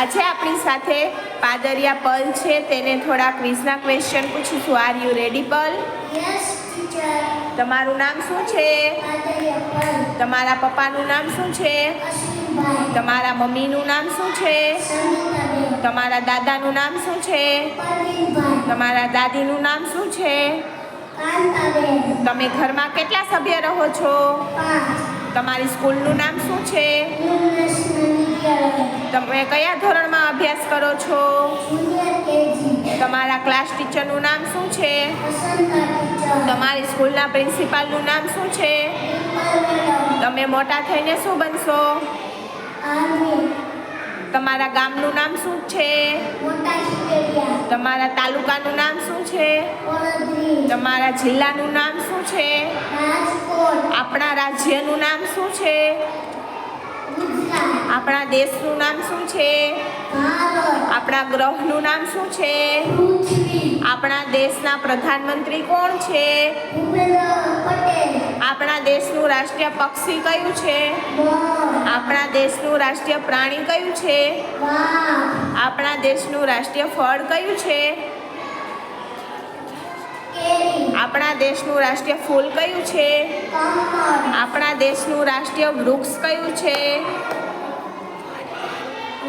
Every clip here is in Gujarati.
આજે આપણી સાથે પાદરિયા પલ છે. તેને થોડા ક્વિઝના question પૂછીશું. Are you ready Pal? Yes teacher. તમારું નામ શું છે? પાદરિયા પલ. તમારા પપ્પાનું નામ શું છે? અશ્વિનભાઈ. તમારા મમ્મીનું નામ શું છે? સમિતાબેન. તમારા દાદાનું નામ શું છે? પરવીનભાઈ. તમારા દાદીનું નામ શું છે? કાંતાબેન. તમે ઘરમાં કેટલા સભ્ય રહો છો? 5. તમારી સ્કૂલનું નામ શું છે? ન્યૂ નેશનલ વિદ્યાલય. તમે કયા ધોરણમાં અભ્યાસ કરો છો? Junior KG. તમારા ક્લાસ ટીચરનું નામ શું છે? વસંતા ટીચર. તમારી સ્કૂલના પ્રિન્સિપાલનું નામ શું છે? ડિમ્પલ મેડમ. તમે મોટા થઈને શું બનશો? આર્મી. તમારા ગામનું નામ શું છે? મોટા શિકેરિયા. તમારા તાલુકાનું નામ શું છે? વડોદરી. તમારા જિલ્લાનું નામ શું છે? રાજકોટ. આપણા રાજ્યનું નામ શું છે? ગુજરાત. આપણા દેશનું નામ શું છે? ભારત. આપણા ગ્રહનું નામ શું છે? પૃથ્વી. આપણા દેશના પ્રધાનમંત્રી કોણ છે? ભૂપેન્દ્ર પટેલ. આપણા દેશનું રાષ્ટ્રીય પક્ષી કયું છે? મોર. આપણા દેશનું રાષ્ટ્રીય પ્રાણી કયું છે? વાઘ. આપણા દેશનું રાષ્ટ્રીય ફળ કયું છે? કેરી. આપણા દેશનું રાષ્ટ્રીય ફૂલ કયું છે? કમળ. આપણા દેશનું રાષ્ટ્રીય વૃક્ષ કયું છે?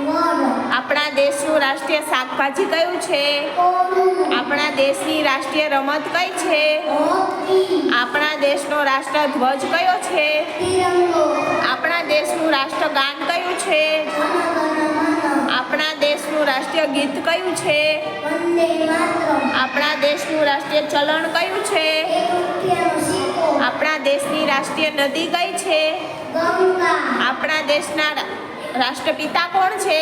વડ. આપણા દેશનું રાષ્ટ્રીય શાકભાજી કયું છે? કોળું. આપણા દેશની રાષ્ટ્રીય રમત કઈ છે? હોકી. આપણા દેશનો રાષ્ટ્રધ્વજ કયો છે? તિરંગો. આપણા દેશનું રાષ્ટ્રગાન કયું છે? જન ગણ મન. આપણા દેશનું રાષ્ટ્રીય ગીત કયું છે? વંદે માતરમ. આપણા દેશનું રાષ્ટ્રીય ચલણ કયું છે? 1 રૂપિયાનો સિક્કો. આપણા દેશની રાષ્ટ્રીય નદી કઈ છે? ગંગા. આપણા દેશના રાષ્ટ્રપિતા કોણ છે?